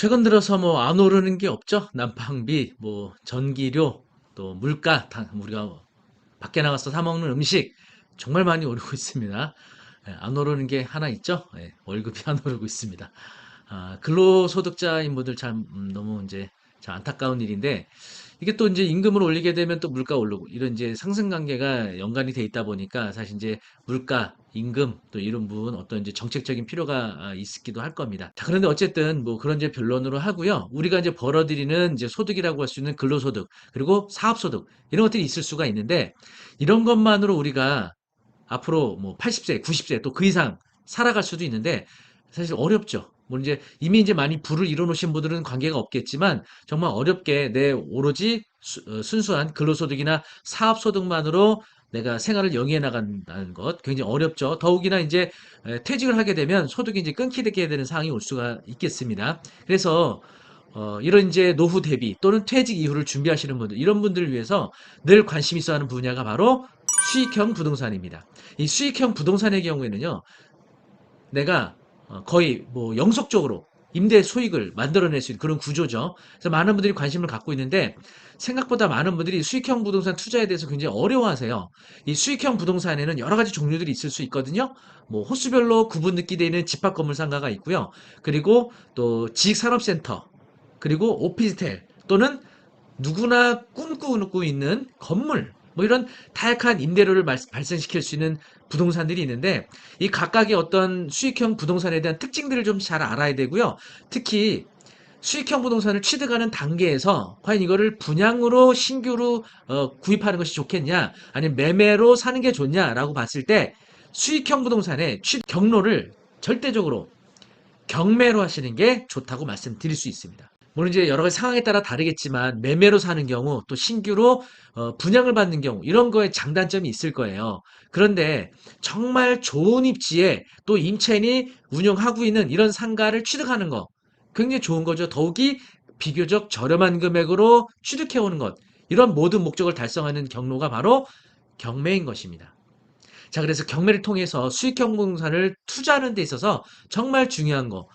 최근 들어서 뭐 안 오르는 게 없죠. 난방비, 뭐 전기료, 또 물가, 우리가 밖에 나가서 사 먹는 음식 정말 많이 오르고 있습니다. 예, 안 오르는 게 하나 있죠. 예, 월급이 안 오르고 있습니다. 근로소득자인 분들 참 너무 이제 참 안타까운 일인데 이게 또 이제 임금을 올리게 되면 또 물가 오르고 이런 이제 상승관계가 연관이 돼 있다 보니까 사실 이제 물가, 임금 또 이런 부분 어떤 이제 정책적인 필요가 있기도 할 겁니다. 자, 그런데 어쨌든 뭐 그런 이제 변론으로 하고요. 우리가 이제 벌어들이는 이제 소득이라고 할 수 있는 근로소득 그리고 사업소득 이런 것들이 있을 수가 있는데 이런 것만으로 우리가 앞으로 뭐 80세, 90세 또 그 이상 살아갈 수도 있는데 사실 어렵죠. 뭐 이제 이미 이제 많이 부를 이뤄놓으신 분들은 관계가 없겠지만 정말 어렵게 내 오로지 순수한 근로소득이나 사업소득만으로 내가 생활을 영위해 나간다는 것 굉장히 어렵죠. 더욱이나 이제 퇴직을 하게 되면 소득이 이제 끊기게 되는 상황이 올 수가 있겠습니다. 그래서 이런 이제 노후 대비 또는 퇴직 이후를 준비하시는 분들, 이런 분들을 위해서 늘 관심 있어 하는 분야가 바로 수익형 부동산입니다. 이 수익형 부동산의 경우에는요, 내가 거의 뭐 영속적으로 임대 수익을 만들어낼 수 있는 그런 구조죠. 그래서 많은 분들이 관심을 갖고 있는데 생각보다 많은 분들이 수익형 부동산 투자에 대해서 굉장히 어려워하세요. 이 수익형 부동산에는 여러 가지 종류들이 있을 수 있거든요. 뭐 호수별로 구분 짓게 되는 집합 건물 상가가 있고요. 그리고 또 지식산업센터, 그리고 오피스텔 또는 누구나 꿈꾸고 있는 건물, 뭐 이런 다양한 임대료를 발생시킬 수 있는 부동산들이 있는데 이 각각의 어떤 수익형 부동산에 대한 특징들을 좀 잘 알아야 되고요. 특히 수익형 부동산을 취득하는 단계에서 과연 이거를 분양으로 신규로 구입하는 것이 좋겠냐, 아니면 매매로 사는 게 좋냐라고 봤을 때 수익형 부동산의 취득 경로를 절대적으로 경매로 하시는 게 좋다고 말씀드릴 수 있습니다. 물론 이제 여러 가지 상황에 따라 다르겠지만 매매로 사는 경우 또 신규로 분양을 받는 경우 이런 거에 장단점이 있을 거예요. 그런데 정말 좋은 입지에 또 임차인이 운영하고 있는 이런 상가를 취득하는 거 굉장히 좋은 거죠. 더욱이 비교적 저렴한 금액으로 취득해 오는 것 이런 모든 목적을 달성하는 경로가 바로 경매인 것입니다. 자, 그래서 경매를 통해서 수익형 부동산을 투자하는 데 있어서 정말 중요한 거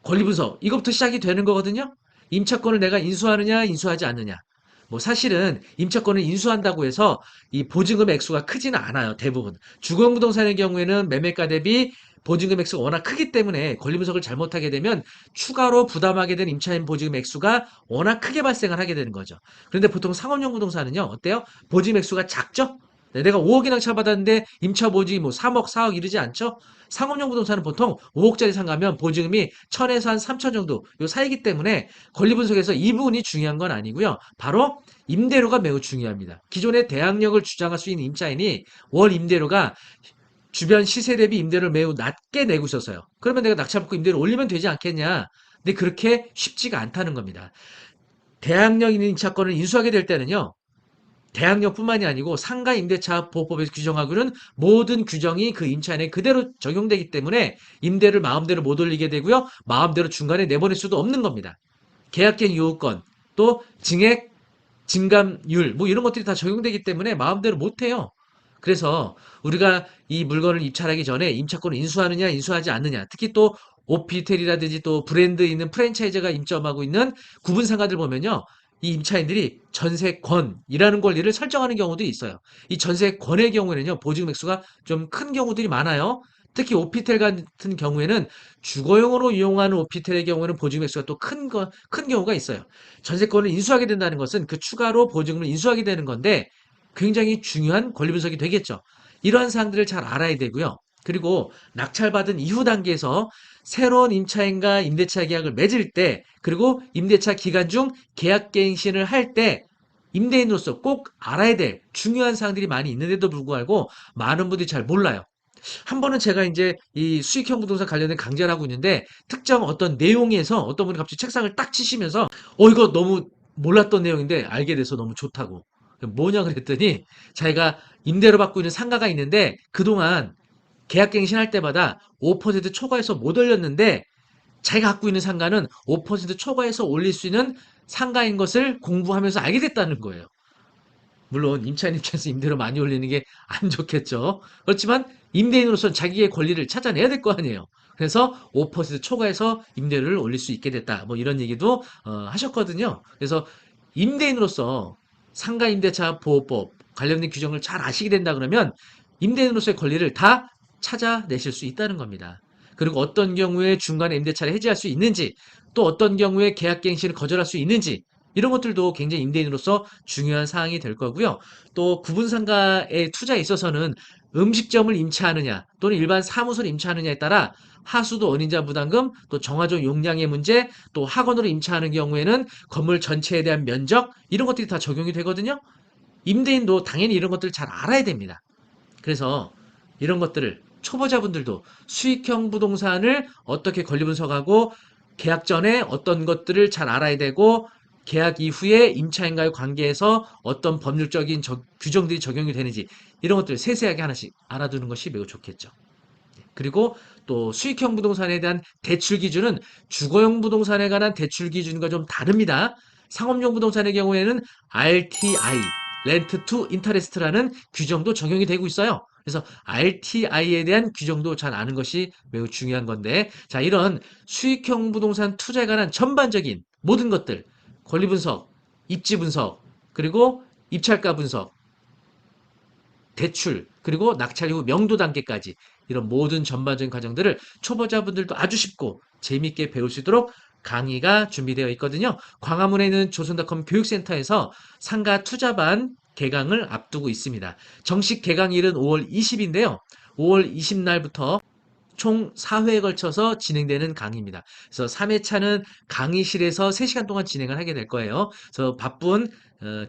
권리 분석 이것부터 시작이 되는 거거든요. 임차권을 내가 인수하느냐 인수하지 않느냐. 뭐 사실은 임차권을 인수한다고 해서 이 보증금 액수가 크지는 않아요. 대부분. 주거용부동산의 경우에는 매매가 대비 보증금 액수가 워낙 크기 때문에 권리 분석을 잘못하게 되면 추가로 부담하게 된 임차인 보증금 액수가 워낙 크게 발생을 하게 되는 거죠. 그런데 보통 상업용 부동산은요. 어때요? 보증금 액수가 작죠? 네, 내가 5억이나 차받았는데 임차 보증이 뭐 3억, 4억 이르지 않죠? 상업용 부동산은 보통 5억짜리 상가면 보증금이 1000에서 한 3000 정도 요 사이기 때문에 권리 분석에서 이 부분이 중요한 건 아니고요. 바로 임대료가 매우 중요합니다. 기존의 대항력을 주장할 수 있는 임차인이 월 임대료가 주변 시세 대비 임대료를 매우 낮게 내고 있어서요. 그러면 내가 낙찰받고 임대료 올리면 되지 않겠냐? 근데 그렇게 쉽지가 않다는 겁니다. 대항력 있는 임차권을 인수하게 될 때는요. 대항력뿐만이 아니고 상가 임대차 보호법에서 규정하고는 모든 규정이 그 임차인에 그대로 적용되기 때문에 임대를 마음대로 못 올리게 되고요. 마음대로 중간에 내보낼 수도 없는 겁니다. 계약갱 요건, 또 증액, 증감률 뭐 이런 것들이 다 적용되기 때문에 마음대로 못 해요. 그래서 우리가 이 물건을 입찰하기 전에 임차권을 인수하느냐 인수하지 않느냐 특히 또 오피텔이라든지 또 브랜드 있는 프랜차이즈가 임점하고 있는 구분 상가들 보면요. 이 임차인들이 전세권이라는 권리를 설정하는 경우도 있어요. 이 전세권의 경우에는요. 보증 액수가 좀 큰 경우들이 많아요. 특히 오피텔 같은 경우에는 주거용으로 이용하는 오피텔의 경우에는 보증 액수가 또 큰 경우가 있어요. 전세권을 인수하게 된다는 것은 그 추가로 보증을 인수하게 되는 건데 굉장히 중요한 권리 분석이 되겠죠. 이러한 사항들을 잘 알아야 되고요. 그리고 낙찰받은 이후 단계에서 새로운 임차인과 임대차 계약을 맺을 때 그리고 임대차 기간 중 계약갱신을 할 때 임대인으로서 꼭 알아야 될 중요한 사항들이 많이 있는데도 불구하고 많은 분들이 잘 몰라요. 한 번은 제가 이제 이 수익형 부동산 관련된 강좌를 하고 있는데 특정 어떤 내용에서 어떤 분이 갑자기 책상을 딱 치시면서 이거 너무 몰랐던 내용인데 알게 돼서 너무 좋다고. 뭐냐 그랬더니 자기가 임대로 받고 있는 상가가 있는데 그동안 계약갱신할 때마다 5% 초과해서 못 올렸는데 자기가 갖고 있는 상가는 5% 초과해서 올릴 수 있는 상가인 것을 공부하면서 알게 됐다는 거예요. 물론 임차인 입장에서 임대료 많이 올리는 게 안 좋겠죠. 그렇지만 임대인으로서는 자기의 권리를 찾아내야 될 거 아니에요. 그래서 5% 초과해서 임대료를 올릴 수 있게 됐다. 뭐 이런 얘기도 하셨거든요. 그래서 임대인으로서 상가임대차 보호법 관련된 규정을 잘 아시게 된다 그러면 임대인으로서의 권리를 다 찾아내실 수 있다는 겁니다. 그리고 어떤 경우에 중간에 임대차를 해지할 수 있는지, 또 어떤 경우에 계약갱신을 거절할 수 있는지, 이런 것들도 굉장히 임대인으로서 중요한 사항이 될 거고요. 또 구분상가의 투자에 있어서는 음식점을 임차하느냐 또는 일반 사무소를 임차하느냐에 따라 하수도 언인자 부담금, 또 정화조 용량의 문제, 또 학원으로 임차하는 경우에는 건물 전체에 대한 면적, 이런 것들이 다 적용이 되거든요. 임대인도 당연히 이런 것들을 잘 알아야 됩니다. 그래서 이런 것들을 초보자분들도 수익형 부동산을 어떻게 권리 분석하고 계약 전에 어떤 것들을 잘 알아야 되고 계약 이후에 임차인과의 관계에서 어떤 법률적인 규정들이 적용이 되는지, 이런 것들을 세세하게 하나씩 알아두는 것이 매우 좋겠죠. 그리고 또 수익형 부동산에 대한 대출 기준은 주거용 부동산에 관한 대출 기준과 좀 다릅니다. 상업용 부동산의 경우에는 RTI, Rent to Interest라는 규정도 적용이 되고 있어요. 그래서 RTI에 대한 규정도 잘 아는 것이 매우 중요한 건데, 자, 이런 수익형 부동산 투자에 관한 전반적인 모든 것들, 권리 분석, 입지 분석, 그리고 입찰가 분석, 대출, 그리고 낙찰 이후 명도 단계까지 이런 모든 전반적인 과정들을 초보자분들도 아주 쉽고 재미있게 배울 수 있도록 강의가 준비되어 있거든요. 광화문에 있는 조선닷컴 교육센터에서 상가 투자반 개강을 앞두고 있습니다. 정식 개강일은 5월 20인데요. 5월 20날부터 총 4회에 걸쳐서 진행되는 강의입니다. 그래서 3회차는 강의실에서 3시간 동안 진행을 하게 될 거예요. 그래서 바쁜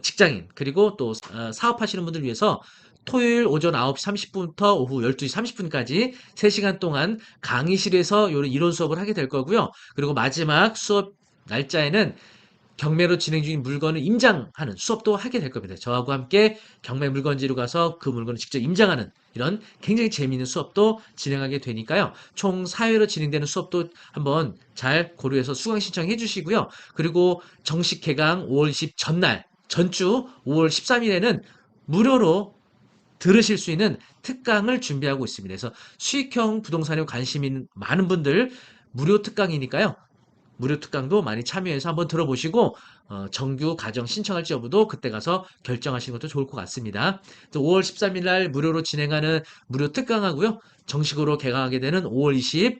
직장인, 그리고 또 사업하시는 분들 위해서 토요일 오전 9시 30분부터 오후 12시 30분까지 3시간 동안 강의실에서 이론 수업을 하게 될 거고요. 그리고 마지막 수업 날짜에는 경매로 진행 중인 물건을 임장하는 수업도 하게 될 겁니다. 저하고 함께 경매 물건지로 가서 그 물건을 직접 임장하는 이런 굉장히 재미있는 수업도 진행하게 되니까요. 총 4회로 진행되는 수업도 한번 잘 고려해서 수강 신청해 주시고요. 그리고 정식 개강 5월 20 전날, 전주 5월 13일에는 무료로 들으실 수 있는 특강을 준비하고 있습니다. 그래서 수익형 부동산에 관심이 많은 분들 무료 특강이니까요. 무료 특강도 많이 참여해서 한번 들어보시고 정규 가정 신청할지 여부도 그때 가서 결정하시는 것도 좋을 것 같습니다. 5월 13일 날 무료로 진행하는 무료 특강하고요. 정식으로 개강하게 되는 5월 20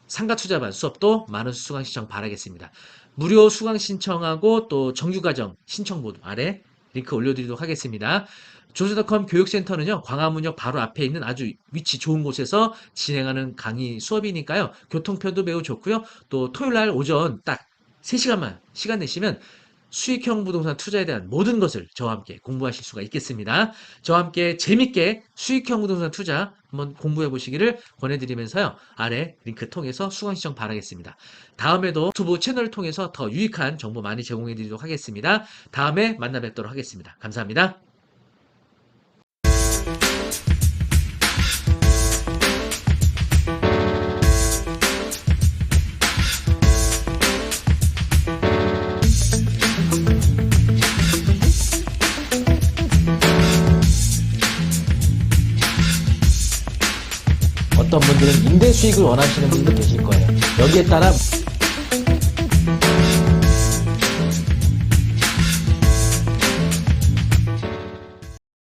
상가 투자반 수업도 많은 수강 신청 바라겠습니다. 무료 수강 신청하고 또 정규 가정 신청 모두 아래 링크 올려드리도록 하겠습니다. 조선닷컴 교육센터는요, 광화문역 바로 앞에 있는 아주 위치 좋은 곳에서 진행하는 강의 수업이니까요, 교통편도 매우 좋고요, 또 토요일 날 오전 딱 3시간만 시간 내시면 수익형 부동산 투자에 대한 모든 것을 저와 함께 공부하실 수가 있겠습니다. 저와 함께 재밌게 수익형 부동산 투자 한번 공부해 보시기를 권해드리면서요, 아래 링크 통해서 수강 신청 바라겠습니다. 다음에도 유튜브 채널을 통해서 더 유익한 정보 많이 제공해 드리도록 하겠습니다. 다음에 만나 뵙도록 하겠습니다. 감사합니다. 어떤 분들은 임대 수익을 원하시는 분도 계실 거예요. 여기에 따라